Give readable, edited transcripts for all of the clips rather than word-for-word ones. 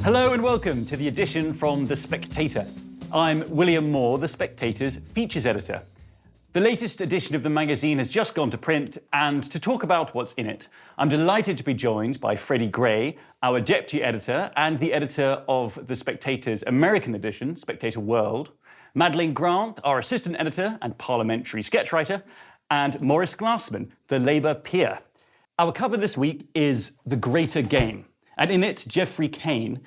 Hello and welcome to the edition from The Spectator. I'm William Moore, The Spectator's features editor. The latest edition of the magazine has just gone to print, and to talk about what's in it, I'm delighted to be joined by Freddy Gray, our deputy editor and the editor of The Spectator's American edition, Spectator World, Madeline Grant, our assistant editor and parliamentary sketchwriter, and Maurice Glasman, the Labour peer. Our cover this week is The Greater Game, and in it, Geoffrey Cain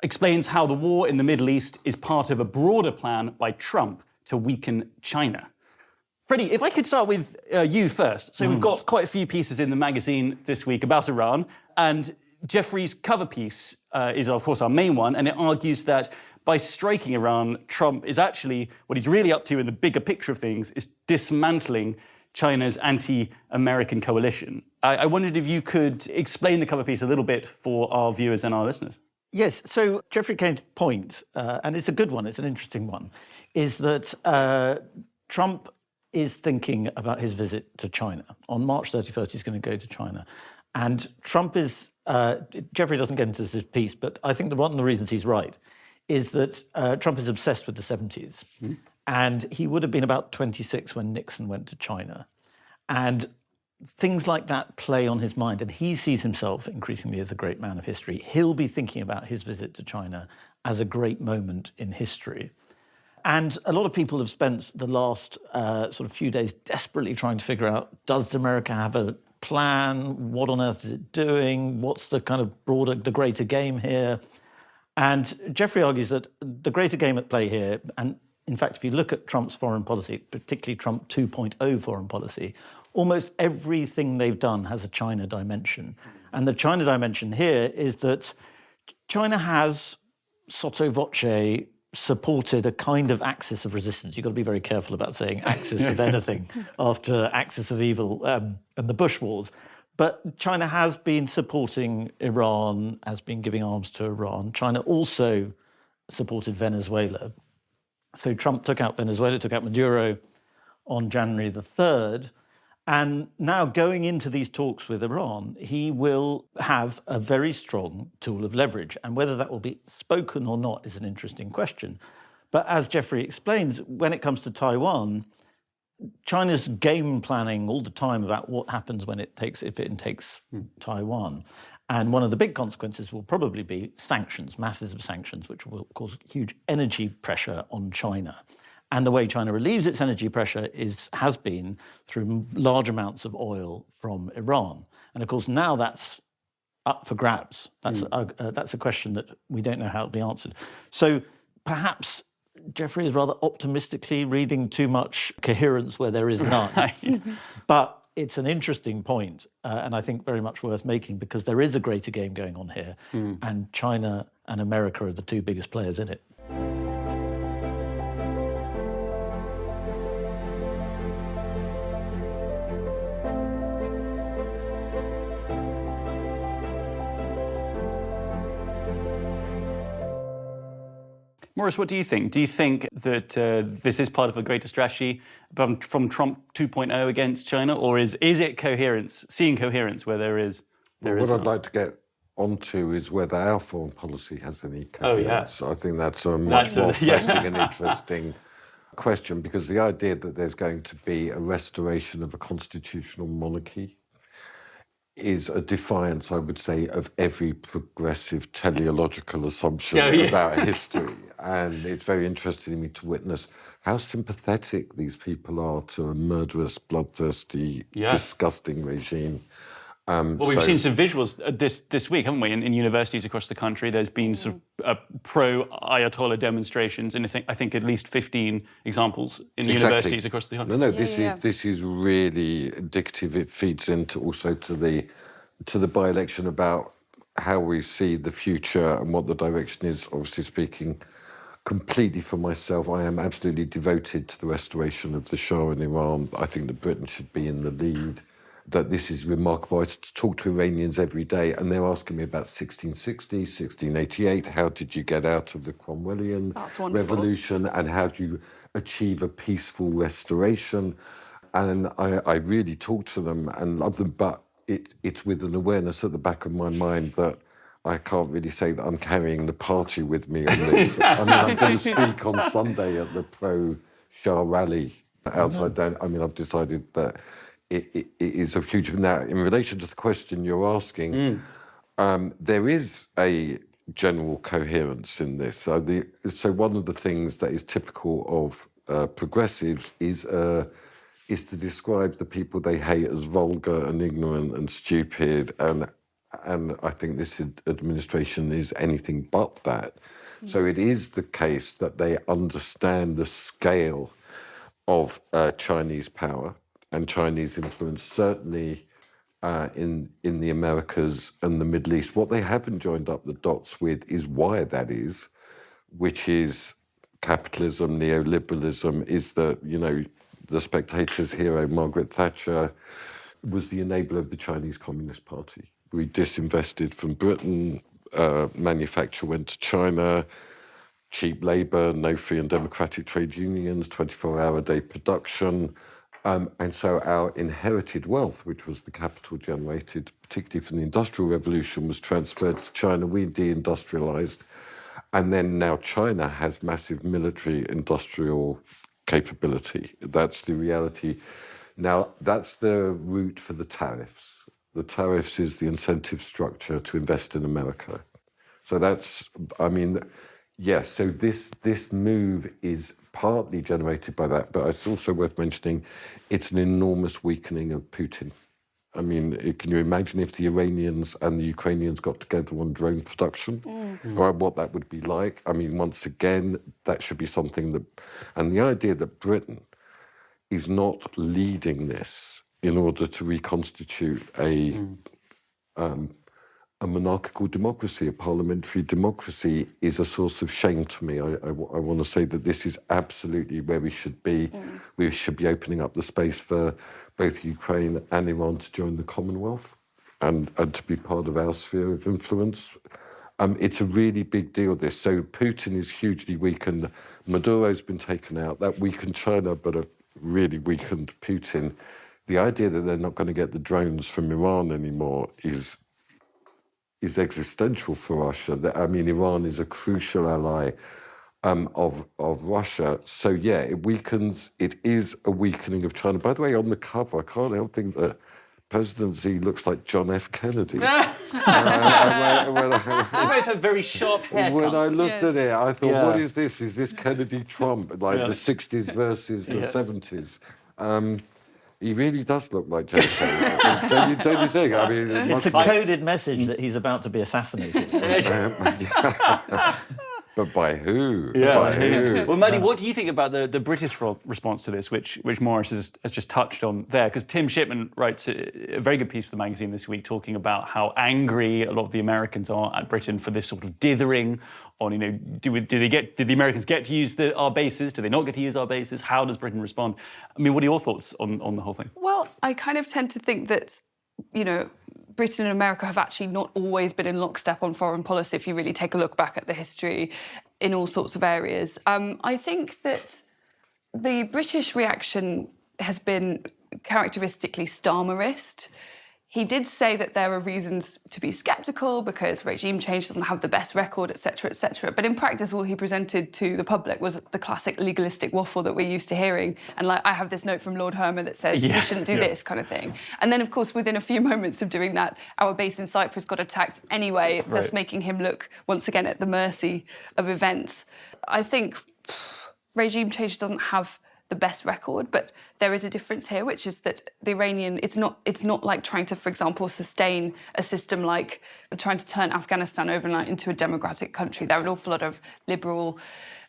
explains how the war in the Middle East is part of a broader plan by Trump to weaken China. Freddie, if I could start with you first. So we've got quite a few pieces in the magazine this week about Iran, and Geoffrey's cover piece is, of course, our main one, and it argues that by striking Iran, Trump is actually, what he's really up to in the bigger picture of things, is dismantling China's anti-American coalition. I wondered if you could explain the cover piece a little bit for our viewers and our listeners. Yes, so Geoffrey Cain's point, and it's a good one, it's an interesting one, is that Trump is thinking about his visit to China. On March 31st, he's going to go to China. And Trump is, Geoffrey doesn't get into this piece, but I think one of the reasons he's right is that Trump is obsessed with the 70s. And he would have been about 26 when Nixon went to China. And things like that play on his mind. And he sees himself increasingly as a great man of history. He'll be thinking about his visit to China as a great moment in history. And a lot of people have spent the last sort of few days desperately trying to figure out, does America have a plan? What on earth is it doing? What's the kind of broader, the greater game here? And Geoffrey argues that the greater game at play here, and in fact, if you look at Trump's foreign policy, particularly Trump 2.0 foreign policy, almost everything they've done has a China dimension. And the China dimension here is that China has sotto voce supported a kind of axis of resistance. You've got to be very careful about saying axis of anything after axis of evil and the Bush wars. But China has been supporting Iran, has been giving arms to Iran. China also supported Venezuela. So Trump took out Venezuela, took out Maduro on January the 3rd. And now going into these talks with Iran, he will have a very strong tool of leverage. And whether that will be spoken or not is an interesting question. But as Geoffrey explains, when it comes to Taiwan, China's game planning all the time about what happens when it takes, if it takes Taiwan. And one of the big consequences will probably be sanctions, massive sanctions, which will cause huge energy pressure on China. And the way China relieves its energy pressure has been through large amounts of oil from Iran. And of course, now that's up for grabs. That's a question that we don't know how it'll be answered. So perhaps Geoffrey is rather optimistically reading too much coherence where there is none. But it's an interesting point, and I think very much worth making, because there is a greater game going on here, and China and America are the two biggest players in it. Maurice, what do you think? Do you think that this is part of a greater strategy from Trump 2.0 against China, or is it coherence, seeing coherence where there is What I'd like to get onto is whether our foreign policy has any coherence. I think that's a much more pressing and interesting question, because the idea that there's going to be a restoration of a constitutional monarchy is a defiance, I would say, of every progressive teleological assumption about history. And it's very interesting to me to witness how sympathetic these people are to a murderous, bloodthirsty, disgusting regime. We've seen some visuals this week, haven't we? In universities across the country, there's been sort of pro-Ayatollah demonstrations, and I think at least 15 examples in universities across the country. This is really indicative. It feeds into also to the by-election about how we see the future and what the direction is. Obviously, speaking completely for myself, I am absolutely devoted to the restoration of the Shah in Iran. I think that Britain should be in the lead. That this is remarkable. I talk to Iranians every day, and they're asking me about 1660, 1688. How did you get out of the Cromwellian revolution, and how do you achieve a peaceful restoration? And I really talk to them and love them, but it's with an awareness at the back of my mind that I can't really say that I'm carrying the party with me on this. I mean, I'm going to speak on Sunday at the pro-Shah rally outside down. I mean, I've decided that it is of huge... Now, in relation to the question you're asking, there is a general coherence in this. So one of the things that is typical of progressives is to describe the people they hate as vulgar and ignorant and stupid, and I think this administration is anything but that. So it is the case that they understand the scale of Chinese power and Chinese influence, certainly in the Americas and the Middle East. What they haven't joined up the dots with is why that is, which is capitalism, neoliberalism, is that, you know, the Spectator's hero, Margaret Thatcher, was the enabler of the Chinese Communist Party. We disinvested from Britain, manufacture went to China, cheap labour, no free and democratic trade unions, 24-hour-a-day production. And so our inherited wealth, which was the capital generated, particularly from the Industrial Revolution, was transferred to China. We deindustrialised. And then now China has massive military industrial capability. That's the reality. Now, that's the route for the tariffs. The tariffs is the incentive structure to invest in America. So that's, I mean, yes, so this move is partly generated by that, but it's also worth mentioning it's an enormous weakening of Putin. I mean, can you imagine if the Iranians and the Ukrainians got together on drone production, or what that would be like? I mean, once again, that should be something that... And the idea that Britain is not leading this in order to reconstitute a monarchical democracy, a parliamentary democracy, is a source of shame to me. I want to say that this is absolutely where we should be. We should be opening up the space for both Ukraine and Iran to join the Commonwealth and to be part of our sphere of influence. It's a really big deal, this. So Putin is hugely weakened. Maduro's been taken out. That weakened China, but a really weakened Putin. The idea that they're not going to get the drones from Iran anymore is existential for Russia. I mean, Iran is a crucial ally of Russia. So, yeah, it weakens. It is a weakening of China. By the way, on the cover, I can't help think that President Xi looks like John F. Kennedy. They both have very sharp haircuts. When I looked at it, I thought, what is this? Is this Kennedy-Trump, like the 60s versus the 70s? He really does look like JFK. don't you think? I mean, it's a coded message that he's about to be assassinated. But by who? Yeah. By who? Well, Maddie, what do you think about the British response to this, which Maurice has just touched on there? Because Tim Shipman writes a very good piece for the magazine this week talking about how angry a lot of the Americans are at Britain for this sort of dithering on, you know, did the Americans get to use our bases? Do they not get to use our bases? How does Britain respond? I mean, what are your thoughts on the whole thing? Well, I kind of tend to think that, you know, Britain and America have actually not always been in lockstep on foreign policy, if you really take a look back at the history in all sorts of areas. I think that the British reaction has been characteristically Starmerist. He did say that there are reasons to be sceptical because regime change doesn't have the best record, et cetera, but in practice, all he presented to the public was the classic legalistic waffle that we're used to hearing. And like, I have this note from Lord Herman that says, we shouldn't do this kind of thing. And then, of course, within a few moments of doing that, our base in Cyprus got attacked anyway, thus making him look, once again, at the mercy of events. I think regime change doesn't have the best record, but there is a difference here, which is that the Iranian, it's not like trying to, for example, sustain a system like trying to turn Afghanistan overnight into a democratic country. There are an awful lot of liberal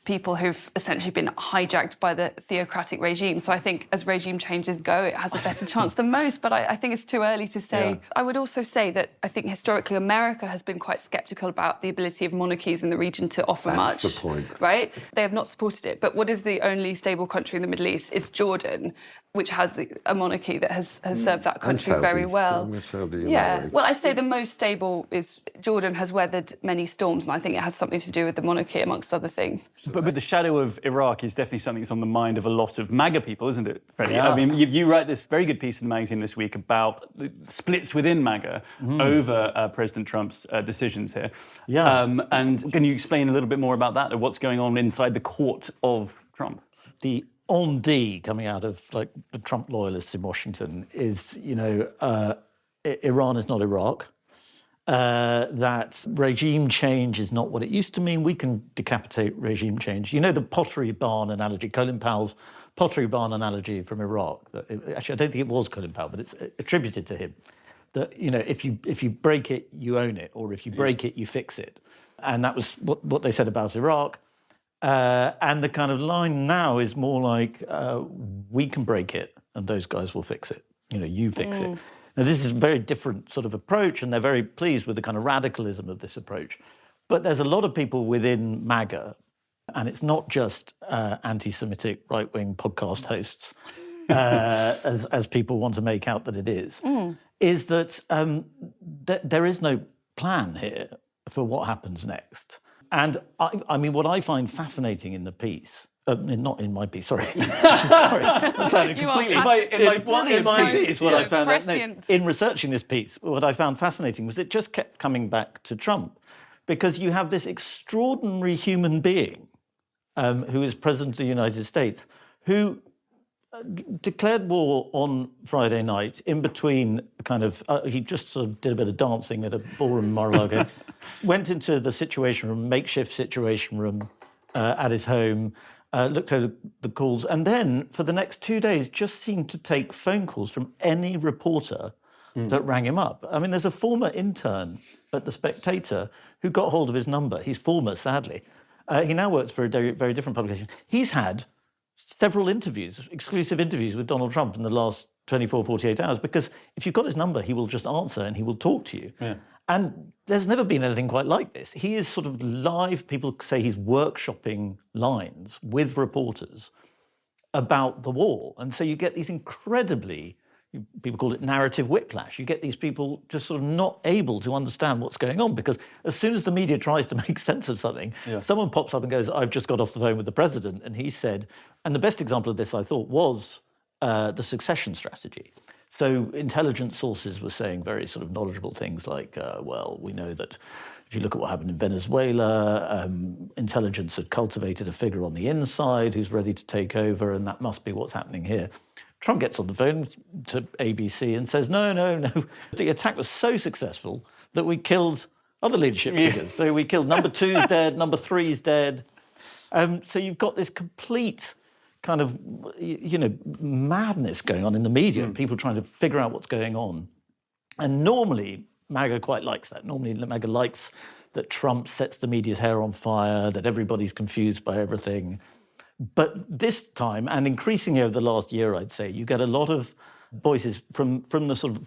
people who've essentially been hijacked by the theocratic regime. So I think as regime changes go, it has a better chance than most, but I think it's too early to say. Yeah. I would also say that I think historically America has been quite sceptical about the ability of monarchies in the region to offer much. That's the point. Right? They have not supported it. But what is the only stable country in the Middle East? It's Jordan, which has a monarchy that has served that country very well. Yeah. Well, I say the most stable is Jordan has weathered many storms, and I think it has something to do with the monarchy, amongst other things. But the shadow of Iraq is definitely something that's on the mind of a lot of MAGA people, isn't it, Freddie? Yeah. I mean, you write this very good piece in the magazine this week about the splits within MAGA over President Trump's decisions here. Yeah. And can you explain a little bit more about that, or what's going on inside the court of Trump? The on D coming out of like the Trump loyalists in Washington is, Iran is not Iraq. That regime change is not what it used to mean. We can decapitate regime change. You know the pottery barn analogy, Colin Powell's pottery barn analogy from Iraq. Actually, I don't think it was Colin Powell, but it's attributed to him. That if you break it, you own it, or if you break it, you fix it. And that was what they said about Iraq. And the kind of line now is more like, we can break it, and those guys will fix it. You fix it. Now, this is a very different sort of approach, and they're very pleased with the kind of radicalism of this approach. But there's a lot of people within MAGA, and it's not just anti-Semitic right-wing podcast hosts, as people want to make out that it is that there is no plan here for what happens next. And I mean, what I find fascinating in the piece, not in my piece, sorry. Sorry, that sounded completely. In my piece, what I found in researching this piece, what I found fascinating was it just kept coming back to Trump, because you have this extraordinary human being who is President of the United States, who declared war on Friday night in between he just sort of did a bit of dancing at a ballroom in Mar-a-Lago, went into the situation room, makeshift situation room at his home, looked over the calls, and then for the next 2 days just seemed to take phone calls from any reporter that rang him up. I mean, there's a former intern at The Spectator who got hold of his number. He's former, sadly. He now works for a very different publication. He's had several interviews, exclusive interviews with Donald Trump in the last 24, 48 hours, because if you've got his number, he will just answer and he will talk to you. Yeah. And there's never been anything quite like this. He is sort of live. People say he's workshopping lines with reporters about the war. And so you get these incredibly, people call it narrative whiplash. You get these people just sort of not able to understand what's going on, because as soon as the media tries to make sense of something, someone pops up and goes, I've just got off the phone with the president. And he said, and the best example of this, I thought, was the succession strategy. So intelligence sources were saying very sort of knowledgeable things like, well, we know that if you look at what happened in Venezuela, intelligence had cultivated a figure on the inside who's ready to take over, and that must be what's happening here. Trump gets on the phone to ABC and says, no. The attack was so successful that we killed other leadership figures. So we killed number 2's dead, number 3's dead. So you've got this complete kind of, madness going on in the media, people trying to figure out what's going on. And normally, MAGA quite likes that. Normally, MAGA likes that Trump sets the media's hair on fire, that everybody's confused by everything. But this time, and increasingly over the last year, I'd say, you get a lot of voices from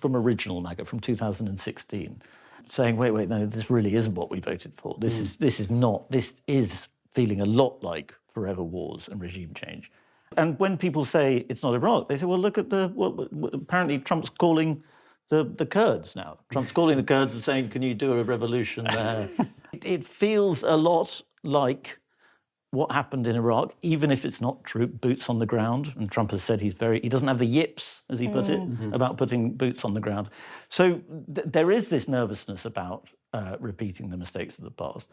original MAGA, from 2016, saying, wait, no, this really isn't what we voted for. This is feeling a lot like forever wars and regime change. And when people say it's not Iraq, they say, well, look at apparently Trump's calling the Kurds now. Trump's calling the Kurds and saying, can you do a revolution there? It feels a lot like what happened in Iraq, even if it's not true, boots on the ground. And Trump has said he doesn't have the yips, as he put it, about putting boots on the ground. So there is this nervousness about repeating the mistakes of the past.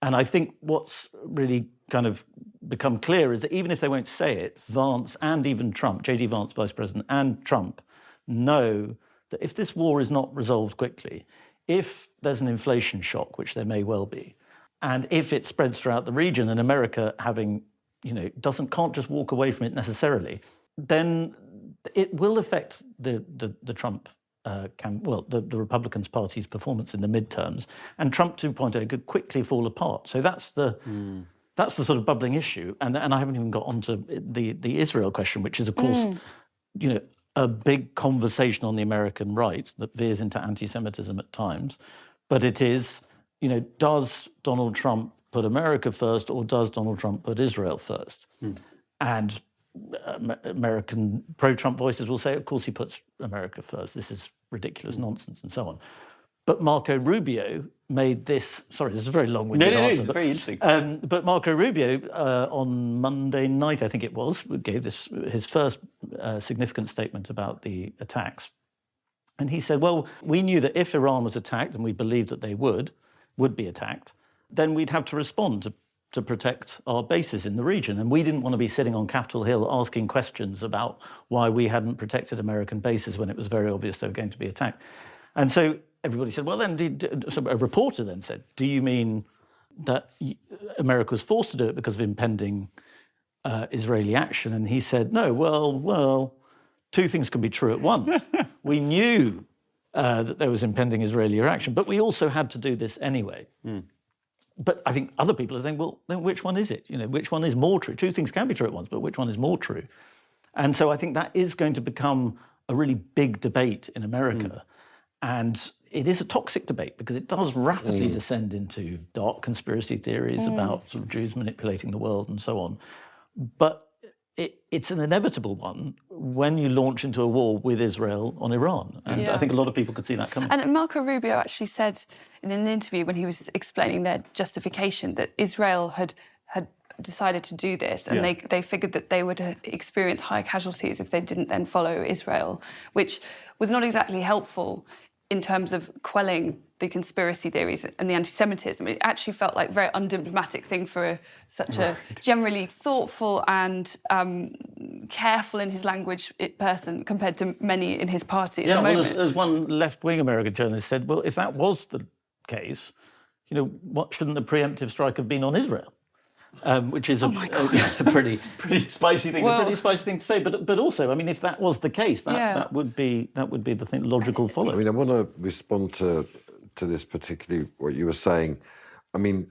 And I think what's really kind of become clear is that even if they won't say it, Vance and even Trump, J.D. Vance, Vice President, and Trump know that if this war is not resolved quickly, if there's an inflation shock, which there may well be, and if it spreads throughout the region and America can't just walk away from it necessarily, then it will affect the Trump the Republican Party's performance in the midterms, and Trump 2.0 could quickly fall apart. So that's the sort of bubbling issue, and I haven't even got onto the Israel question, which is of course, a big conversation on the American right that veers into anti-Semitism at times, but it is, does Donald Trump put America first, or does Donald Trump put Israel first? And American pro-Trump voices will say, of course he puts America first. This is ridiculous nonsense and so on. But Marco Rubio made this. Sorry, this is a very long-winded answer. Very interesting. But Marco Rubio on Monday night, I think it was, gave his first significant statement about the attacks. And he said, well, we knew that if Iran was attacked, and we believed that they would be attacked, then we'd have to respond to protect our bases in the region. And we didn't want to be sitting on Capitol Hill asking questions about why we hadn't protected American bases when it was very obvious they were going to be attacked. And so everybody said, well, then, so a reporter then said, do you mean that America was forced to do it because of impending Israeli action? And he said, no, well, two things can be true at once. We knew that there was impending Israeli action, but we also had to do this anyway. But I think other people are saying, well, then which one is it? Which one is more true? Two things can be true at once, but which one is more true? And so I think that is going to become a really big debate in America. And it is a toxic debate because it does rapidly descend into dark conspiracy theories about sort of Jews manipulating the world and so on. But it's an inevitable one when you launch into a war with Israel on Iran. And I think a lot of people could see that coming. And Marco Rubio actually said in an interview when he was explaining their justification that Israel had decided to do this, and they figured that they would experience high casualties if they didn't then follow Israel, which was not exactly helpful in terms of quelling the conspiracy theories and the anti-Semitism. It actually felt like a very undiplomatic thing for such a generally thoughtful and careful in his language person compared to many in his party at the moment. As one left-wing American journalist said, well, if that was the case, what shouldn't the preemptive strike have been on Israel? Which is a pretty spicy thing. A pretty spicy thing to say, but also, I mean, if that was the case, that would be the thing, logical follow. I mean, I want to respond to this particularly what you were saying. I mean,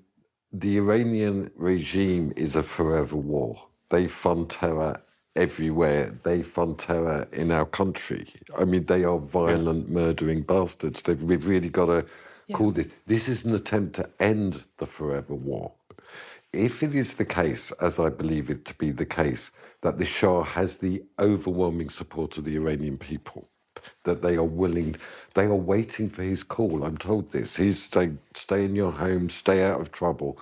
the Iranian regime is a forever war. They fund terror everywhere. They fund terror in our country. I mean, they are violent, murdering bastards. We've really got to call this. This is an attempt to end the forever war. If it is the case, as I believe it to be the case, that the Shah has the overwhelming support of the Iranian people, that they are waiting for his call. I'm told this. He's saying, stay in your home, stay out of trouble.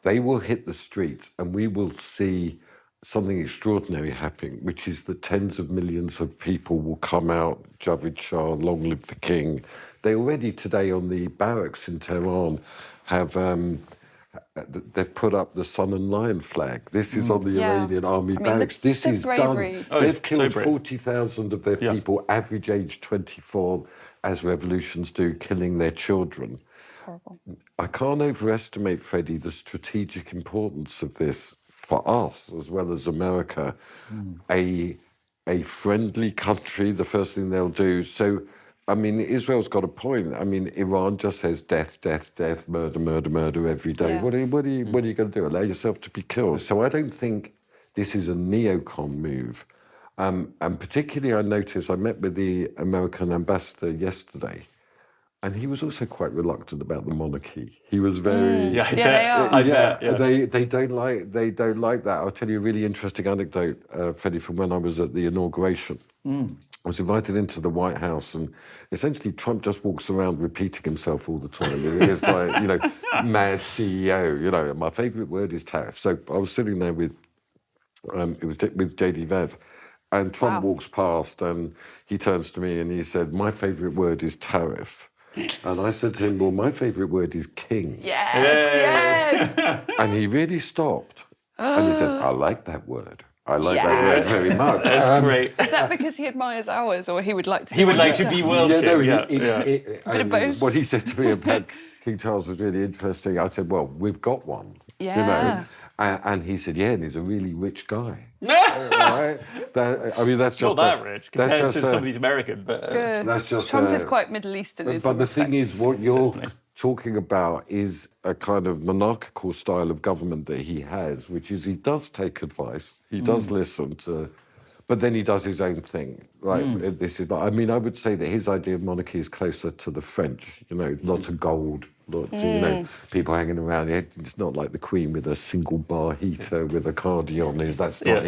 They will hit the streets and we will see something extraordinary happening, which is that tens of millions of people will come out, Javid Shah, long live the king. They already today on the barracks in Tehran have... they've put up the sun and lion flag. This is on the Iranian army barracks. This is bravery. Done. They've killed 40,000 of their people, average age 24, as revolutions do, killing their children. Horrible. I can't overestimate, Freddie, the strategic importance of this for us as well as America. A friendly country, the first thing they'll do. So, I mean, Israel's got a point. I mean, Iran just says death, death, death, murder, murder, murder every day. Yeah. What are you going to do? Allow yourself to be killed? So I don't think this is a neocon move. And particularly I noticed, I met with the American ambassador yesterday, and he was also quite reluctant about the monarchy. He was very... they are. They don't like that. I'll tell you a really interesting anecdote, Freddie, from when I was at the inauguration. I was invited into the White House, and essentially Trump just walks around repeating himself all the time. He's like, mad CEO. My favourite word is tariff. So I was sitting there with JD Vance, and Trump walks past, and he turns to me and he said, "My favourite word is tariff." And I said to him, "Well, my favourite word is king." Yes. And he really stopped, and he said, "I like that word. I like that word very much." That's great. Is that because he admires ours, or he would like to be He would one like to himself? be world king. Bit of both. What he said to me about King Charles was really interesting. I said, "Well, we've got one." And he said, "Yeah, and he's a really rich guy." Right? That's just not that rich compared to somebody's American, but that's just Trump is quite Middle Eastern. But the thing is, what you're talking about is a kind of monarchical style of government that he has, which is he does take advice, he does listen to, but then he does his own thing. This is. I mean, I would say that his idea of monarchy is closer to the French. Lots of gold. People hanging around. It's not like the Queen with a single bar heater with a cardion. That's not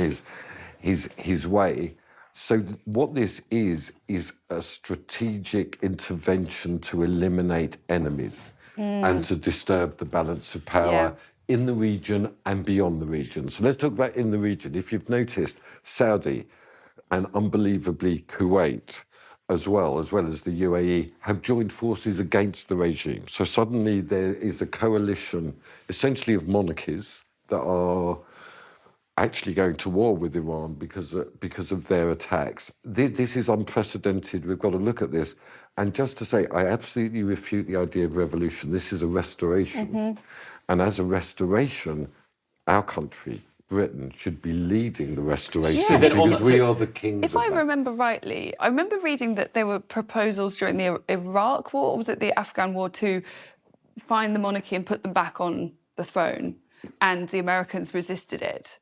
his way. So what this is a strategic intervention to eliminate enemies. and to disturb the balance of power in the region and beyond the region. So let's talk about in the region. If you've noticed, Saudi and unbelievably Kuwait as well as the UAE, have joined forces against the regime. So suddenly there is a coalition, essentially of monarchies, that are actually going to war with Iran because of their attacks. This is unprecedented. We've got to look at this. And just to say, I absolutely refute the idea of revolution. This is a restoration. And as a restoration, our country, Britain, should be leading the restoration because we are the kings. If I remember rightly, I remember reading that there were proposals during the Iraq War, or was it the Afghan War, to find the monarchy and put them back on the throne, and the Americans resisted it.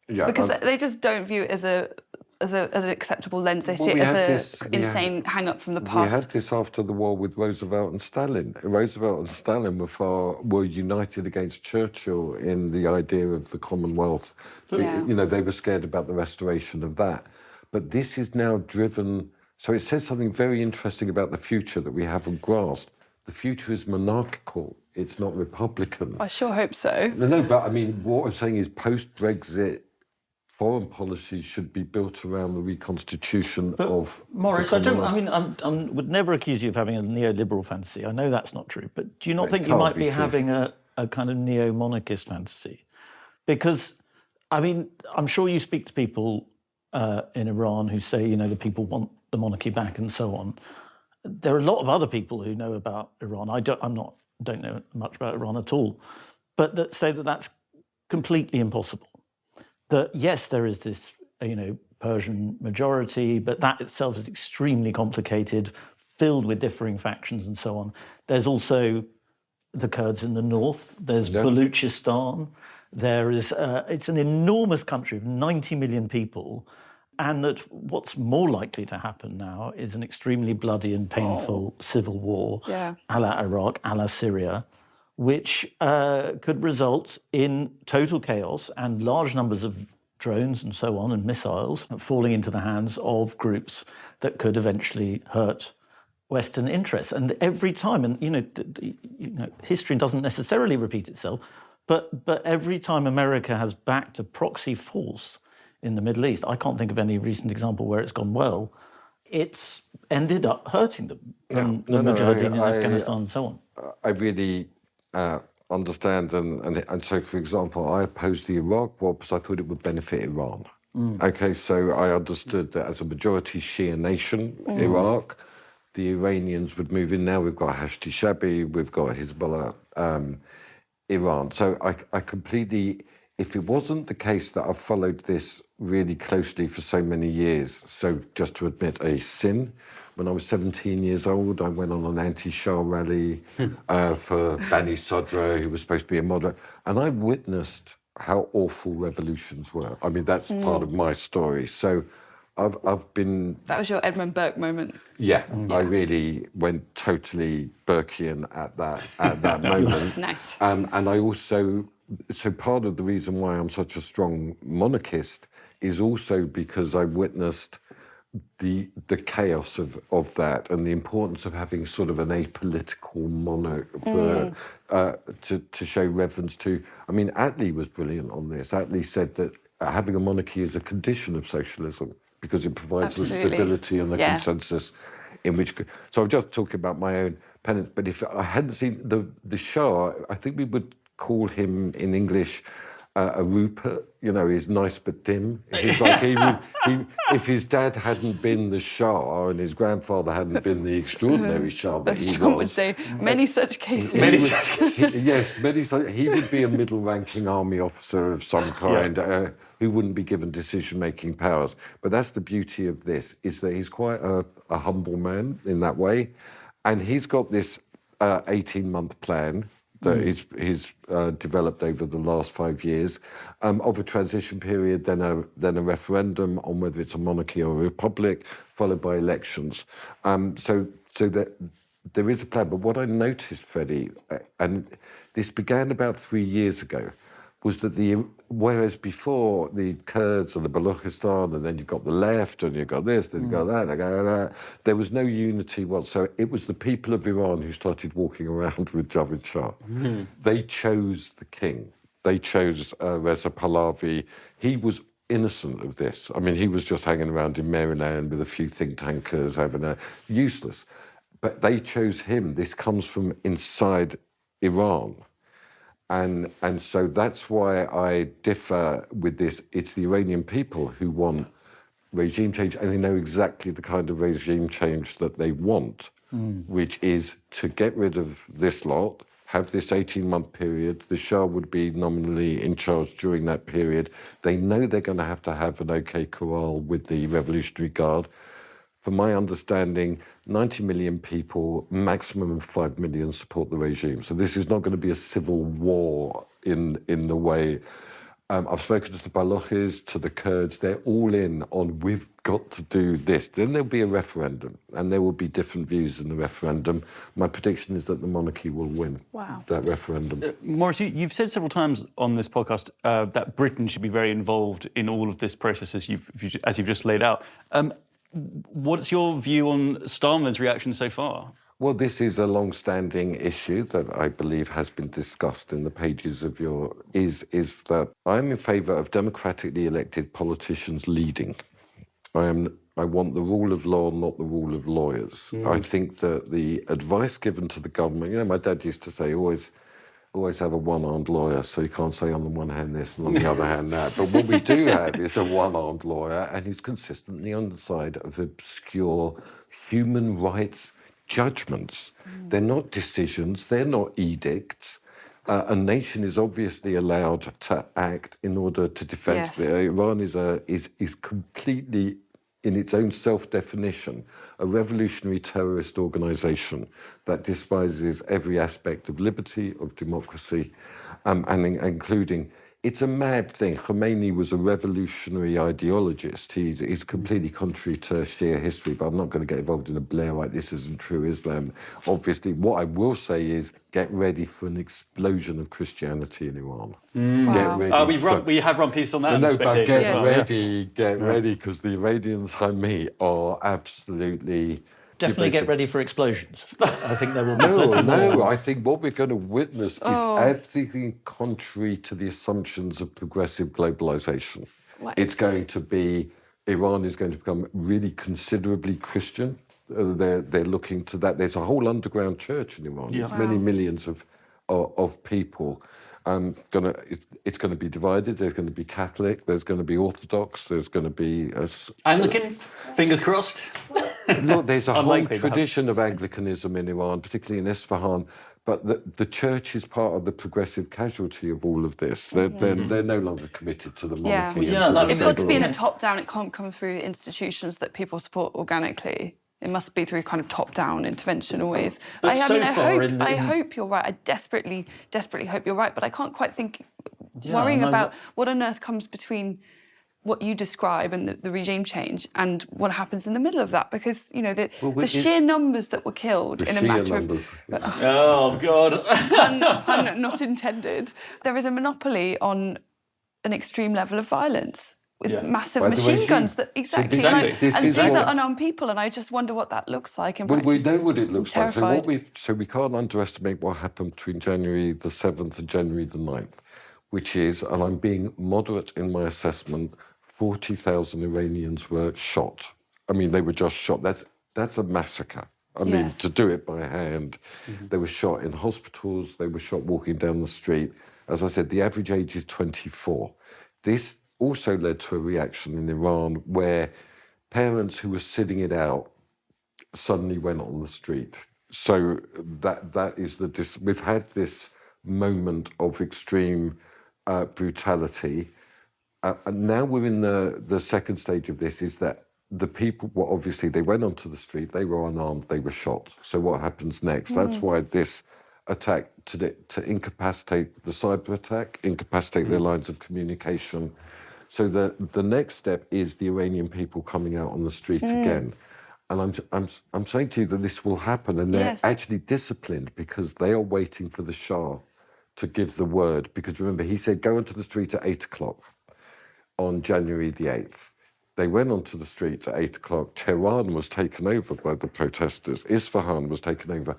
Yeah, because they just don't view it as an acceptable lens. They see it as an insane hang-up from the past. We had this after the war with Roosevelt and Stalin. Roosevelt and Stalin were united against Churchill in the idea of the Commonwealth. Yeah. You know, they were scared about the restoration of that. But this is now driven... So it says something very interesting about the future that we haven't grasped. The future is monarchical. It's not Republican. I sure hope so. No, but I mean, what I'm saying is post-Brexit, foreign policy should be built around the reconstitution of... Maurice, I would never accuse you of having a neoliberal fantasy. I know that's not true, but do you not think you might be having a kind of neo-monarchist fantasy? Because, I mean, I'm sure you speak to people in Iran who say, you know, the people want the monarchy back and so on. There are a lot of other people who know about Iran. I don't know much about Iran at all, but that say that that's completely impossible. That yes, there is this, you know, Persian majority, but that itself is extremely complicated, filled with differing factions and so on. There's also the Kurds in the north. There's Baluchistan. There is it's an enormous country of 90 million people, and that what's more likely to happen now is an extremely bloody and painful civil war, a la Iraq, a la Syria, which could result in total chaos and large numbers of drones and so on and missiles falling into the hands of groups that could eventually hurt Western interests. And every time, and you know, history doesn't necessarily repeat itself, but every time America has backed a proxy force in the Middle East, I can't think of any recent example where it's gone well, it's ended up hurting them. The Mujahideen in Afghanistan and so on. I really understand, and so, for example, I opposed the Iraq war because I thought it would benefit Iran. Okay, so I understood that as a majority Shia nation, Iraq, the Iranians would move in. Now we've got Hashti Shabi, we've got Hezbollah, Iran. So I completely, if it wasn't the case that I've followed this really closely for so many years, so just to admit a sin, when I was 17 years old, I went on an anti-Shah rally for Bani Sadra, who was supposed to be a moderate, and I witnessed how awful revolutions were. I mean, that's part of my story. So I've been... That was your Edmund Burke moment. Yeah, I really went totally Burkean at that moment. Nice. And I also... So part of the reason why I'm such a strong monarchist is also because I witnessed the chaos of that and the importance of having sort of an apolitical monarch to show reverence to. I mean, Attlee was brilliant on this. Attlee said that having a monarchy is a condition of socialism because it provides the stability and the consensus in which... So I'm just talking about my own penance, but if I hadn't seen the Shah, I think we would call him in English a Rupert, you know, he's nice but dim. He's like if his dad hadn't been the Shah and his grandfather hadn't been the extraordinary Shah that he was... would say many such cases. Yes, many such. He would be a middle-ranking army officer of some kind who wouldn't be given decision-making powers. But that's the beauty of this, is that he's quite a humble man in that way. And he's got this 18-month plan that he's developed over the last 5 years of a transition period, then a referendum on whether it's a monarchy or a republic, followed by elections. So that there is a plan. But what I noticed, Freddie, and this began about 3 years ago, was that whereas before the Kurds and the Balochistan, and then you've got the left, and you've got this, then you've got that, there was no unity whatsoever. It was the people of Iran who started walking around with Javid Shah. They chose the king. They chose Reza Pahlavi. He was innocent of this. I mean, he was just hanging around in Maryland with a few think tankers, useless. But they chose him. This comes from inside Iran. And so that's why I differ with this. It's the Iranian people who want regime change, and they know exactly the kind of regime change that they want, which is to get rid of this lot, have this 18-month period. The Shah would be nominally in charge during that period. They know they're going to have an OK corral with the Revolutionary Guard. From my understanding, 90 million people, maximum of 5 million support the regime. So this is not going to be a civil war in the way. I've spoken to the Balochis, to the Kurds. They're all in on, we've got to do this. Then there'll be a referendum, and there will be different views in the referendum. My prediction is that the monarchy will win that referendum. Maurice, you've said several times on this podcast that Britain should be very involved in all of this process as you've just laid out. What's your view on Starmer's reaction so far? Well, this is a long-standing issue that I believe has been discussed in the pages of your... is that I'm in favour of democratically elected politicians leading. I want the rule of law, not the rule of lawyers. I think that the advice given to the government... You know, my dad used to say, always have a one-armed lawyer, so you can't say on the one hand this and on the other hand that. But what we do have is a one-armed lawyer, and he's consistently on the side of obscure human rights judgments. They're not decisions, they're not edicts. A nation is obviously allowed to act in order to defend. Iran is completely, in its own self-definition, a revolutionary terrorist organisation that despises every aspect of liberty, of democracy, and including... It's a mad thing. Khomeini was a revolutionary ideologist. He's completely contrary to Shia history, but I'm not going to get involved in a Blairite, this isn't true Islam. Obviously, what I will say is get ready for an explosion of Christianity in Iran. Get ready. We have run pieces on that. No, but get ready, because the Iranians I meet are absolutely... Definitely get ready for explosions. I think there will be No, I think what we're going to witness is everything contrary to the assumptions of progressive globalization. It's going to be, Iran is going to become really considerabably Christian. They're looking to that. There's a whole underground church in Iran. There's many millions of people. It's going to be divided. There's going to be Catholic. There's going to be Orthodox. There's going to be... Anglican? Fingers crossed? Look, there's a whole tradition of Anglicanism in Iran, particularly in Isfahan, but the church is part of the progressive casualty of all of this. They're no longer committed to the monarchy. It's got to be in a top-down. It can't come through institutions that people support organically. It must be through kind of top-down intervention always. I hope you're right. I desperately hope you're right, but I can't quite think... worrying about what on earth comes between what you describe and the regime change and what happens in the middle of that, because, you know, the sheer numbers that were killed in a matter of... Oh, God. pun not intended. There is a monopoly on an extreme level of violence with massive machine guns. These are unarmed people, and I just wonder what that looks like. Well, we know what it looks like. So we can't underestimate what happened between January the 7th and January the 9th, which is, and I'm being moderate in my assessment, 40,000 Iranians were shot. I mean, they were just shot. That's a massacre. I mean, to do it by hand. They were shot in hospitals. They were shot walking down the street. As I said, the average age is 24. This also led to a reaction in Iran where parents who were sitting it out suddenly went on the street. So that is we've had this moment of extreme brutality. And now we're in the second stage of this, is that the people, well, obviously they went onto the street, they were unarmed, they were shot. So what happens next? That's why this attack to incapacitate the cyber attack, incapacitate their lines of communication. So the next step is the Iranian people coming out on the street again. And I'm saying to you that this will happen, and they're actually disciplined because they are waiting for the Shah to give the word, because remember, he said, go onto the street at 8 o'clock on January the 8th. They went onto the streets at 8 o'clock. Tehran was taken over by the protesters. Isfahan was taken over.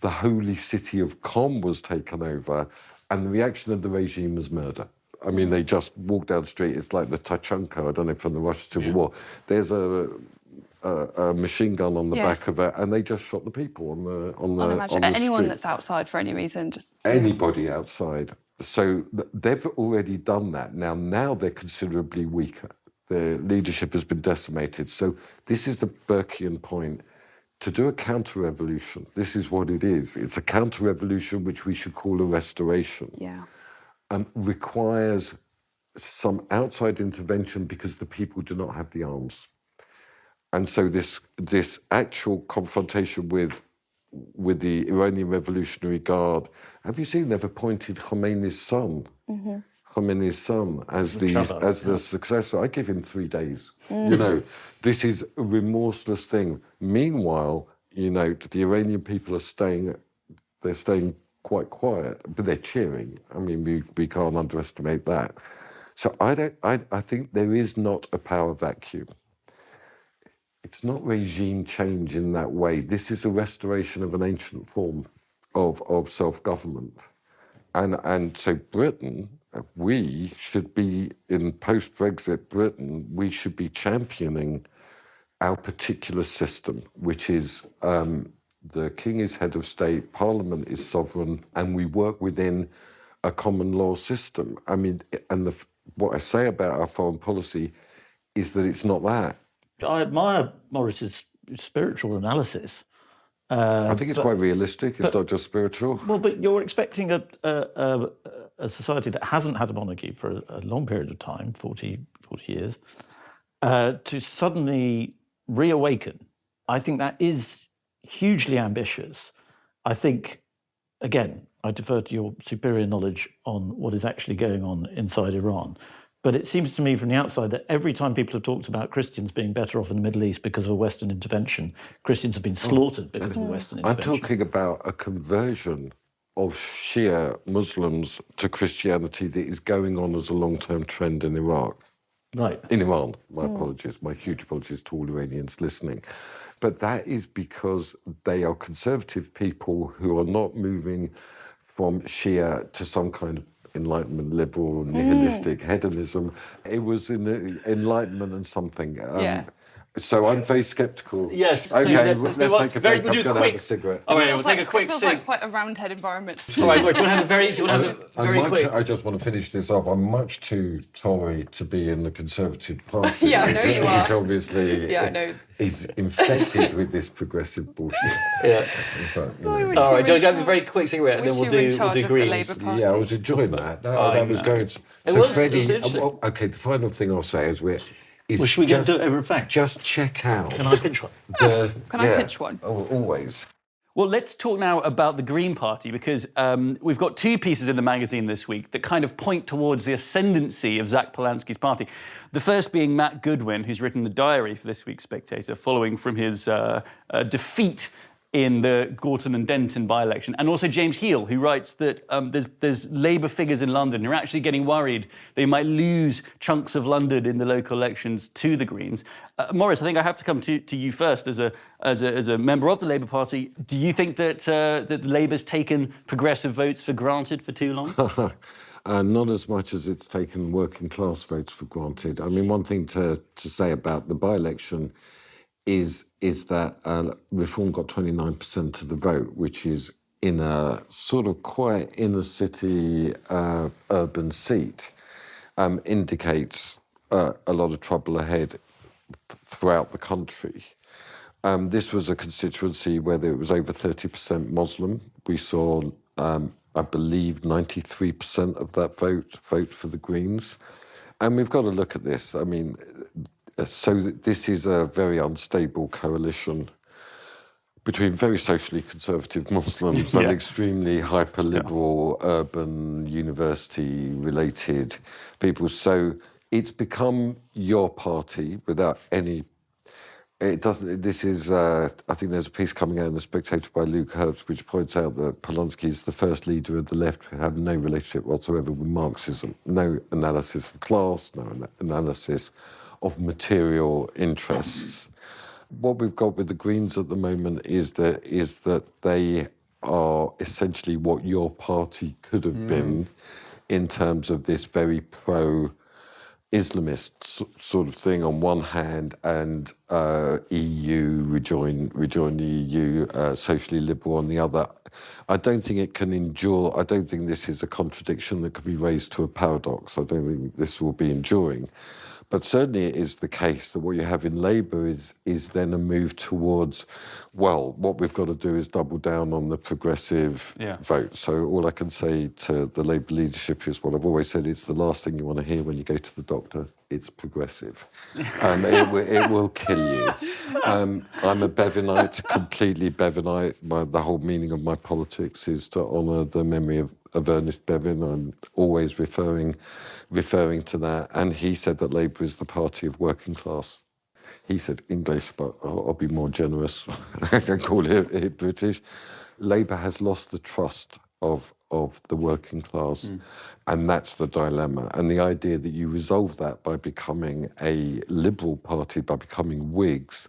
The holy city of Qom was taken over. And the reaction of the regime was murder. I mean, they just walked down the street. It's like the Tachanka, I don't know, from the Russian Civil War. There's a machine gun on the back of it, and they just shot the people on the anyone street. that's outside for any reason, just anybody outside. So they've already done that. Now they're considerably weaker. Their leadership has been decimated. So this is the Burkean point. To do a counter-revolution, this is what it is. It's a counter-revolution, which we should call a restoration. Requires some outside intervention because the people do not have the arms. And so this actual confrontation with the Iranian Revolutionary Guard, have you seen they've appointed Khomeini's son, as the successor? I give him 3 days. You know, this is a remorseless thing. Meanwhile, you know, the Iranian people are they're staying quite quiet, but they're cheering. I mean, we can't underestimate that. So I think there is not a power vacuum. It's not regime change in that way. This is a restoration of an ancient form of self-government. And so Britain, we should be, in post-Brexit Britain, we should be championing our particular system, which is the king is head of state, parliament is sovereign, and we work within a common law system. I mean, and what I say about our foreign policy is that it's not that. I admire Maurice's spiritual analysis. I think it's quite realistic. It's not just spiritual. Well, but you're expecting a society that hasn't had a monarchy for a long period of time, 40 years, to suddenly reawaken. I think that is hugely ambitious. I think, again, I defer to your superior knowledge on what is actually going on inside Iran. But it seems to me from the outside that every time people have talked about Christians being better off in the Middle East because of a Western intervention, Christians have been slaughtered because of a Western intervention. I'm talking about a conversion of Shia Muslims to Christianity that is going on as a long-term trend in Iraq. Right. In Iran, my apologies, my huge apologies to all Iranians listening. But that is because they are conservative people who are not moving from Shia to some kind of Enlightenment, liberal, nihilistic hedonism. It was Enlightenment and something. So I'm very sceptical. Yes. Okay, let's let's take a break. I'm going to have a cigarette. All right, we'll take a quick It feels cig. like quite a roundhead environment. All right, do you want to have a very quick? I just want to finish this off. I'm much too Tory to be in the Conservative Party. Yeah, I know you are. Which obviously I know. is infected with this progressive bullshit. Yeah. But, you know. All right, do you want to have a very quick cigarette and then we'll do Greens? Yeah, I was enjoying that. That was going. It So was Freddie, interesting. okay, the final thing I'll say is Well, should we go do it over a fact? just check out. Can I pinch one? Can I pitch one? Oh, always. Well, let's talk now about the Green Party, because we've got two pieces in the magazine this week that kind of point towards the ascendancy of Zach Polanski's party. The first being Matt Goodwin, who's written the diary for this week's Spectator, following from his defeat in the Gorton and Denton by-election, and also James Heal, who writes that there's Labour figures in London who are actually getting worried they might lose chunks of London in the local elections to the Greens. Maurice, I think I have to come to you first as a member of the Labour Party. Do you think that Labour's taken progressive votes for granted for too long? Not as much as it's taken working class votes for granted. I mean, one thing to say about the by-election is that Reform got 29% of the vote, which is in a sort of quite inner city urban seat, indicates a lot of trouble ahead throughout the country. This was a constituency where it was over 30% Muslim. We saw, I believe, 93% of that vote for the Greens. And we've got to look at this. I mean, so this is a very unstable coalition between very socially conservative Muslims and extremely hyper-liberal, urban, university-related people. So it's become your party without any It doesn't. This is. I think there's a piece coming out in the Spectator by Luke Herbst, which points out that Polanski is the first leader of the left who had no relationship whatsoever with Marxism, no analysis of class, no analysis of material interests. What we've got with the Greens at the moment is that they are essentially what your party could have been in terms of this very pro-Islamist sort of thing on one hand, and EU, rejoin the EU, socially liberal on the other. I don't think it can endure. I don't think this is a contradiction that can be raised to a paradox. I don't think this will be enduring. But certainly it is the case that what you have in Labour is then a move towards, well, what we've got to do is double down on the progressive vote. So all I can say to the Labour leadership is what I've always said, it's the last thing you want to hear when you go to the doctor. It's progressive. It will kill you. I'm a Bevanite, completely Bevanite. The whole meaning of my politics is to honour the memory of Ernest Bevin. I'm always referring to that. And he said that Labour is the party of working class. He said English, but I'll be more generous. I can call it British. Labour has lost the trust of the working class, and that's the dilemma. And the idea that you resolve that by becoming a liberal party, by becoming Whigs,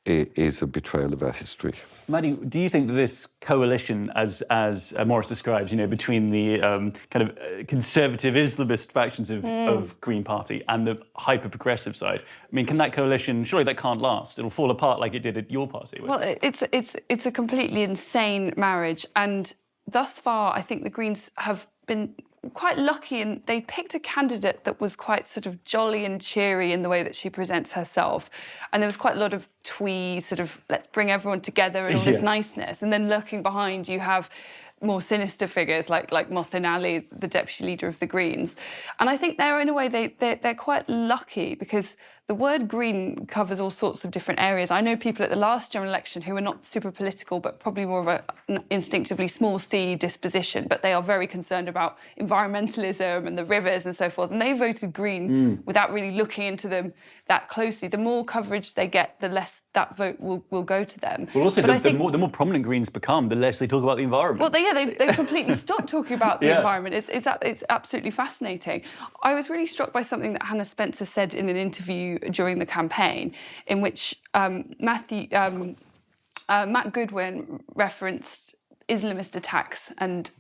is a betrayal of our history. Maddie, do you think that this coalition, as Maurice describes, between the kind of conservative Islamist factions of Green Party and the hyper-progressive side, can that coalition, surely that can't last? It'll fall apart like it did at your party. Well, it's a completely insane marriage, and thus far, I think the Greens have been quite lucky, and they picked a candidate that was quite sort of jolly and cheery in the way that she presents herself. And there was quite a lot of twee, sort of, let's bring everyone together and all this niceness. And then lurking behind, you have more sinister figures like Mohsin Ali, the deputy leader of the Greens. And I think they're, in a way, they're quite lucky, because the word green covers all sorts of different areas. I know people at the last general election who are not super political, but probably more of an instinctively small C disposition, but they are very concerned about environmentalism and the rivers and so forth. And they voted green without really looking into them that closely. The more coverage they get, the less that vote will go to them. Well, also, the more prominent Greens become, the less they talk about the environment. Well, they've completely stopped talking about the environment. It's absolutely fascinating. I was really struck by something that Hannah Spencer said in an interview during the campaign, in which Matt Goodwin referenced Islamist attacks and,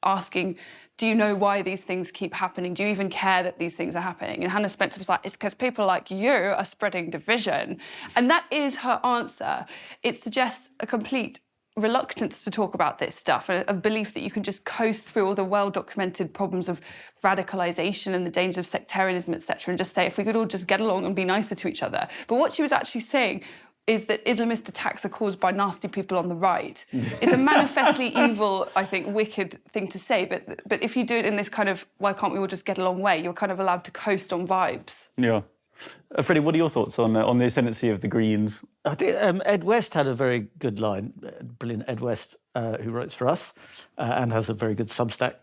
asking, do you know why these things keep happening? Do you even care that these things are happening? And Hannah Spencer was like, it's because people like you are spreading division. And that is her answer. It suggests a complete reluctance to talk about this stuff, a belief that you can just coast through all the well-documented problems of radicalisation and the dangers of sectarianism, etc., and just say, if we could all just get along and be nicer to each other. But what she was actually saying is that Islamist attacks are caused by nasty people on the right. It's a manifestly evil, I think, wicked thing to say, but if you do it in this kind of, why can't we all just get along way, you're kind of allowed to coast on vibes. Yeah. Freddie, what are your thoughts on the ascendancy of the Greens? I think Ed West had a very good line, brilliant Ed West, who writes for us and has a very good Substack,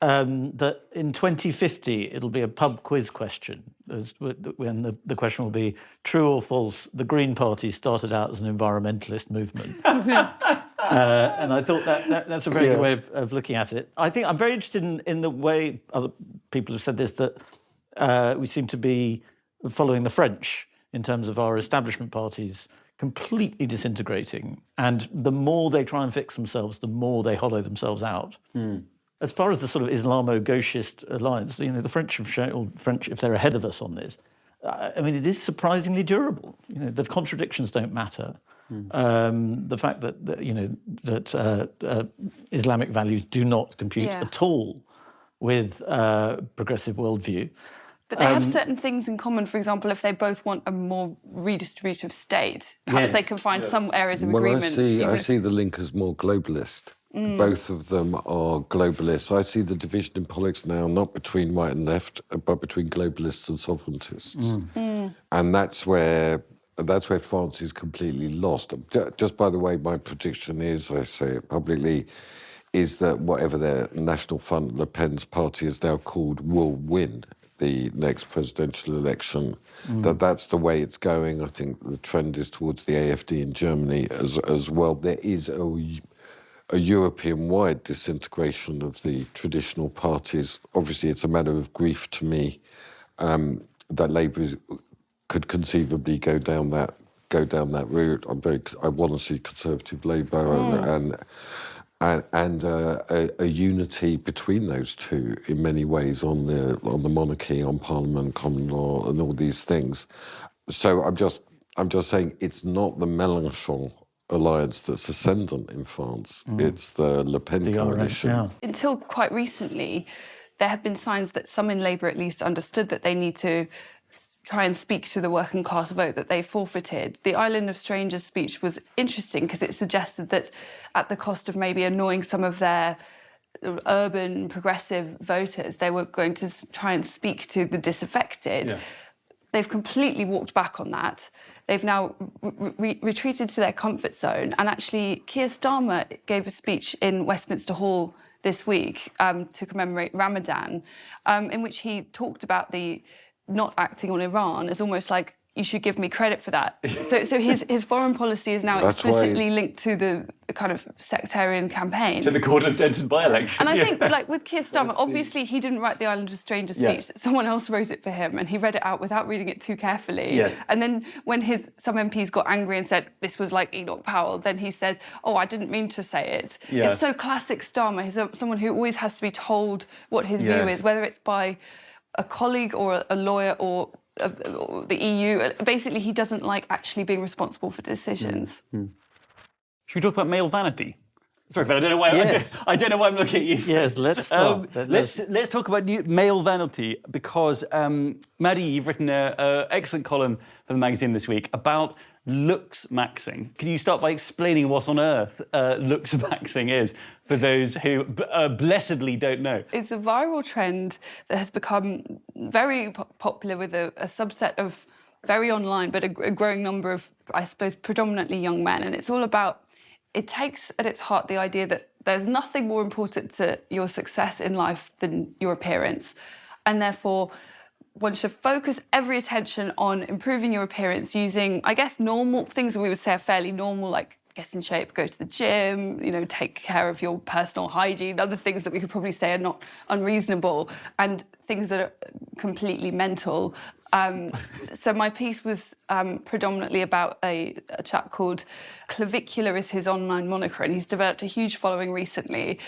that in 2050 it'll be a pub quiz question, when the question will be, true or false, the Green Party started out as an environmentalist movement. And I thought that's a very good way of looking at it. I think I'm very interested in the way other people have said this, that we seem to be following the French in terms of our establishment parties completely disintegrating. And the more they try and fix themselves, the more they hollow themselves out. As far as the sort of Islamo-gauchist alliance, the French have shown, or French, if they're ahead of us on this, it is surprisingly durable. The contradictions don't matter. The fact that Islamic values do not compute at all with progressive worldview. But they have certain things in common. For example, if they both want a more redistributive state, perhaps they can find some areas of agreement. I see the link as more globalist. Both of them are globalists. I see the division in politics now not between right and left, but between globalists and sovereigntists. And that's where France is completely lost. Just by the way, my prediction is, I say it publicly, is that whatever their National Front, Le Pen's party is now called, will win. the next presidential election, that's the way it's going. I think the trend is towards the AfD in Germany as well. There is a European-wide disintegration of the traditional parties. Obviously, it's a matter of grief to me that Labour could conceivably go down that route. I want to see Conservative Labour and a unity between those two in many ways on the monarchy, on Parliament, common law, and all these things. So I'm just saying it's not the Mélenchon alliance that's ascendant in France. It's the Le Pen coalition. Yeah. Until quite recently, there have been signs that some in Labour at least understood that they need to try and speak to the working class vote that they forfeited. The Island of Strangers speech was interesting because it suggested that at the cost of maybe annoying some of their urban progressive voters, they were going to try and speak to the disaffected. Yeah. They've completely walked back on that. They've now retreated to their comfort zone. And actually, Keir Starmer gave a speech in Westminster Hall this week to commemorate Ramadan, in which he talked about the not acting on Iran as almost like, you should give me credit for that. So his foreign policy is now explicitly linked to the kind of sectarian campaign. To the Gordon-Denton by-election. And I think, like, with Keir Starmer, obviously he didn't write the Island of Strangers speech. Someone else wrote it for him, and he read it out without reading it too carefully. Yes. And then when some MPs got angry and said, this was like Enoch Powell, then he says, oh, I didn't mean to say it. Yeah. It's so classic Starmer. He's someone who always has to be told what his view is, whether it's by a colleague or a lawyer or the EU. Basically, he doesn't like actually being responsible for decisions. Should we talk about male vanity? Sorry, Fred, I don't know why. I don't know why I'm looking at you. Yes, let's start. Let's talk about male vanity because Maddie, you've written an excellent column for the magazine this week about looksmaxxing. Can you start by explaining what on earth looksmaxxing is for those who blessedly don't know? It's a viral trend that has become very popular with a subset of very online, but a growing number of, I suppose, predominantly young men. And it's all about, it takes at its heart the idea that there's nothing more important to your success in life than your appearance. And therefore, one should focus every attention on improving your appearance using, I guess, normal things that we would say are fairly normal, like get in shape, go to the gym, take care of your personal hygiene, other things that we could probably say are not unreasonable, and things that are completely mental. So my piece was predominantly about a chap called Clavicular is his online moniker, and he's developed a huge following recently.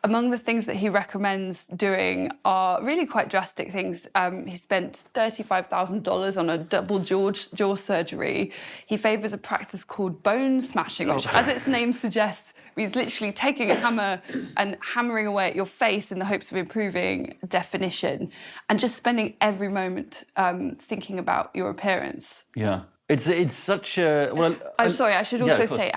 Among the things that he recommends doing are really quite drastic things. He spent $35,000 on a double jaw surgery. He favours a practice called bone smashing, which, as its name suggests, means literally taking a hammer and hammering away at your face in the hopes of improving definition, and just spending every moment thinking about your appearance. Yeah. It's such a... Well, I'm sorry, I should also say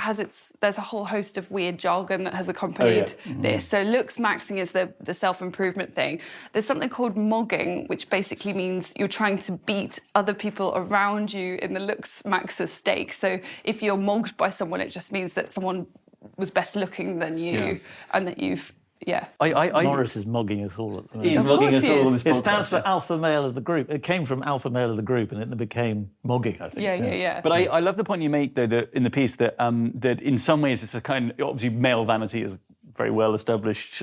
there's a whole host of weird jargon that has accompanied this. So looksmaxxing is the self-improvement thing. There's something called mogging, which basically means you're trying to beat other people around you in the looksmaxxer stake. So if you're mogged by someone, it just means that someone was better looking than you and that you've... Yeah. Maurice is mogging us all at the moment. He's mogging us all on this podcast. It stands for alpha male of the group. It came from alpha male of the group, and it became mogging, I think. Yeah. But I love the point you make, though, that in the piece that that in some ways it's a kind of, obviously male vanity is a very well-established,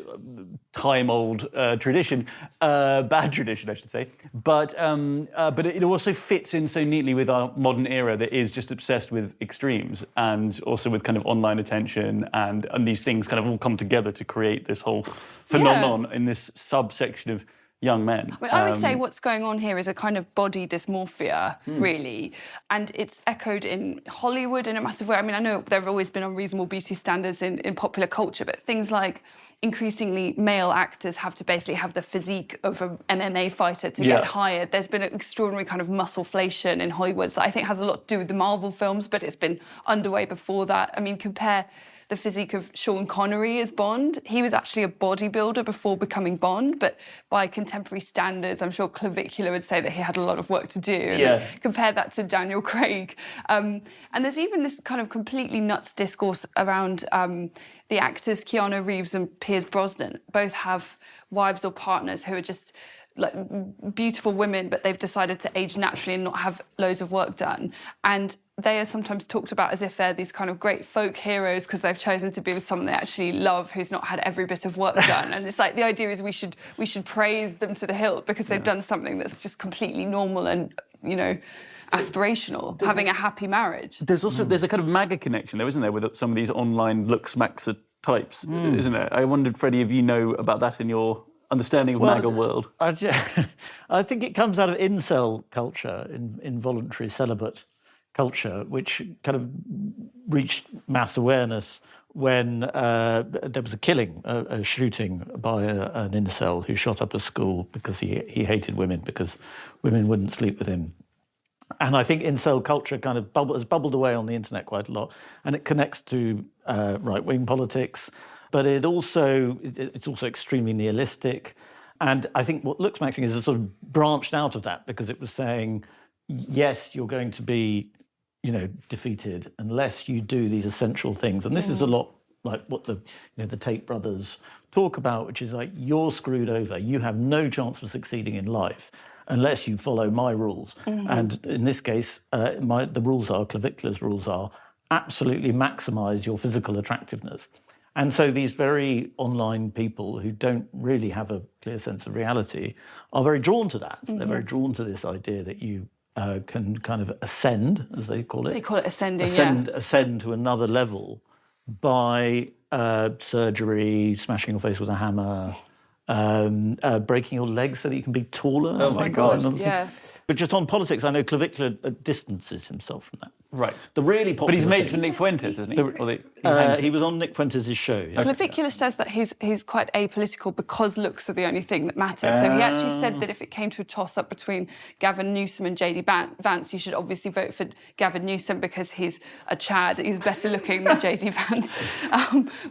time-old tradition, bad tradition, I should say. But it also fits in so neatly with our modern era that is just obsessed with extremes and also with kind of online attention and these things kind of all come together to create this whole phenomenon in this subsection of young men. I would say what's going on here is a kind of body dysmorphia, really. And it's echoed in Hollywood in a massive way. I mean, I know there have always been unreasonable beauty standards in popular culture, but things like increasingly male actors have to basically have the physique of an MMA fighter to get hired. There's been an extraordinary kind of muscleflation in Hollywood that I think has a lot to do with the Marvel films, but it's been underway before that. I mean, compare the physique of Sean Connery as Bond. He was actually a bodybuilder before becoming Bond, but by contemporary standards, I'm sure Clavicular would say that he had a lot of work to do. And compare that to Daniel Craig. And there's even this kind of completely nuts discourse around the actors Keanu Reeves and Pierce Brosnan. Both have wives or partners who are just like beautiful women, but they've decided to age naturally and not have loads of work done. And they are sometimes talked about as if they're these kind of great folk heroes because they've chosen to be with someone they actually love who's not had every bit of work done. And it's like the idea is we should praise them to the hilt because they've done something that's just completely normal and, you know, aspirational, having a happy marriage. There's also there's a kind of MAGA connection there, isn't there, with some of these online looksmaxxing types, isn't it? I wondered, Freddie, if you know about that in your understanding of MAGA world. I think it comes out of incel culture, involuntary celibate culture, which kind of reached mass awareness when there was a killing, a shooting by an incel who shot up a school because he hated women because women wouldn't sleep with him. And I think incel culture kind of has bubbled away on the internet quite a lot, and it connects to right-wing politics, but it's also extremely nihilistic. And I think what looksmaxxing is sort of branched out of that because it was saying, yes, you're going to be, you know, defeated unless you do these essential things. And this is a lot like what the Tate brothers talk about, which is like, you're screwed over. You have no chance of succeeding in life unless you follow my rules. And in this case, the rules are, Clavicular's rules are, absolutely maximise your physical attractiveness. And so these very online people who don't really have a clear sense of reality are very drawn to that. They're very drawn to this idea that you can kind of ascend, as they call it. They call it ascending, ascend to another level by surgery, smashing your face with a hammer, breaking your legs so that you can be taller. Oh my God! Yeah. But just on politics, I know Clavicular distances himself from that. Right. The really popular. But he's mates with Nick Fuentes, isn't he? He was on Nick Fuentes' show. Yeah. Clavicular says that he's quite apolitical because looks are the only thing that matters. So he actually said that if it came to a toss-up between Gavin Newsom and JD Vance, you should obviously vote for Gavin Newsom because he's a Chad. He's better looking than JD Vance,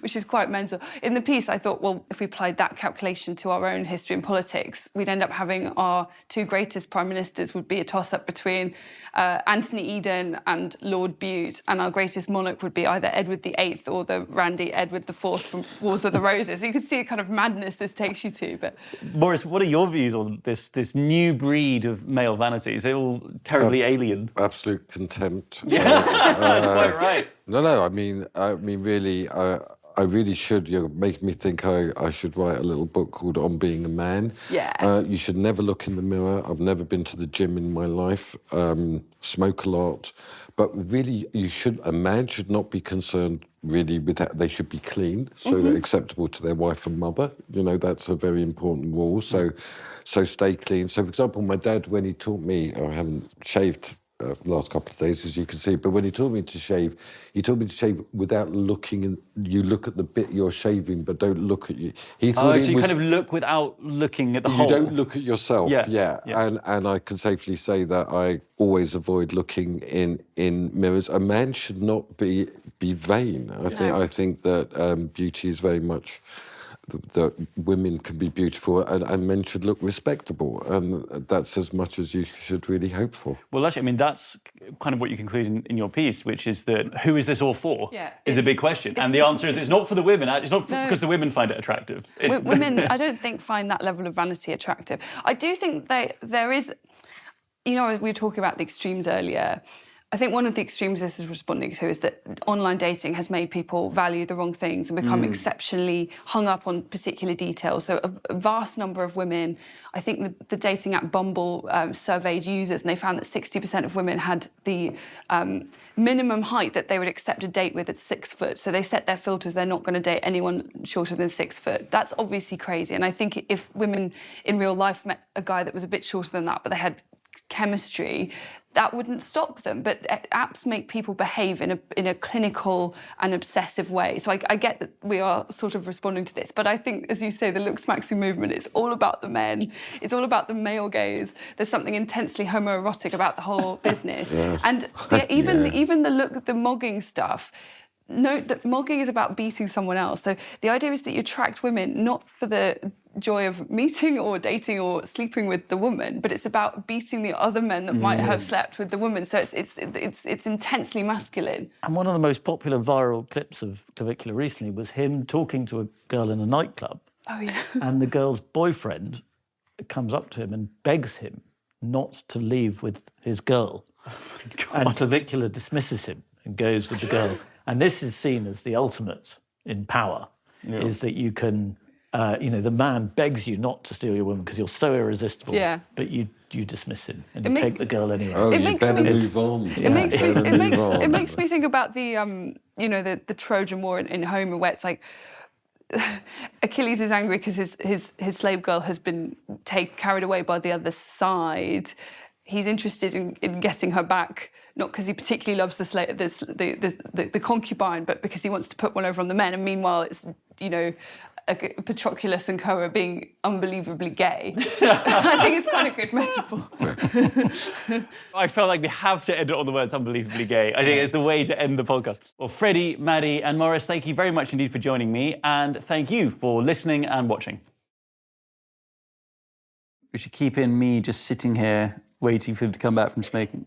which is quite mental. In the piece, I thought, well, if we applied that calculation to our own history and politics, we'd end up having our two greatest prime ministers would be a toss-up between Anthony Eden and Lord Bute, and our greatest monarch would be either Edward VIII or the Randy Edward IV from Wars of the Roses. So you can see the kind of madness this takes you to. But Maurice, what are your views on this new breed of male vanities? They're all terribly alien. Absolute contempt. Quite right. No. I mean, really. I really should. You're making me think I should write a little book called On Being a Man. Yeah. You should never look in the mirror. I've never been to the gym in my life. Smoke a lot. But really, a man should not be concerned really with that. They should be clean, so they're acceptable to their wife and mother. You know, that's a very important rule. So stay clean. So, for example, my dad, when he taught me, I haven't shaved the last couple of days, as you can see, but when he taught me to shave, he told me to shave without looking. And you look at the bit you're shaving, but don't look at you. He thought so you kind of look without looking at the whole. You don't look at yourself. Yeah. And I can safely say that I always avoid looking in mirrors. A man should not be vain. I think that beauty is very much that women can be beautiful and men should look respectable, and that's as much as you should really hope for. Well, actually, I mean, that's kind of what you conclude in your piece, which is that who is this all for is a big question. And the answer is it's not for the women. It's not because the women find it attractive. Women, I don't think, find that level of vanity attractive. I do think there is, you know, we were talking about the extremes earlier. I think one of the extremes this is responding to is that online dating has made people value the wrong things and become exceptionally hung up on particular details. So a vast number of women, I think the dating app Bumble surveyed users, and they found that 60% of women had the minimum height that they would accept a date with at 6 foot. So they set their filters, they're not going to date anyone shorter than 6 foot. That's obviously crazy. And I think if women in real life met a guy that was a bit shorter than that, but they had chemistry, that wouldn't stop them. But apps make people behave in a clinical and obsessive way. So I get that we are sort of responding to this, but I think, as you say, the looksmaxxing movement is all about the men. It's all about the male gaze. There's something intensely homoerotic about the whole business. And even the mogging stuff. Note that mogging is about beating someone else. So the idea is that you attract women not for the joy of meeting or dating or sleeping with the woman, but it's about beating the other men that might have slept with the woman. So it's intensely masculine. And one of the most popular viral clips of Clavicular recently was him talking to a girl in a nightclub. Oh yeah. And the girl's boyfriend comes up to him and begs him not to leave with his girl. And Clavicula dismisses him and goes with the girl. And this is seen as the ultimate in power, is that you can, the man begs you not to steal your woman because you're so irresistible, but you dismiss him and you take the girl anyway. Oh, It you makes better me- move on. It makes me think about the the Trojan War in Homer, where it's like Achilles is angry because his slave girl has been carried away by the other side. He's interested in getting her back, not because he particularly loves the concubine, but because he wants to put one over on the men. And meanwhile, it's Patroclus and Co are being unbelievably gay. I think it's quite a good metaphor. I felt like we have to end it on the words unbelievably gay. I think it's the way to end the podcast. Well, Freddie, Maddie, and Maurice, thank you very much indeed for joining me, and thank you for listening and watching. We should keep in me just sitting here waiting for him to come back from smoking.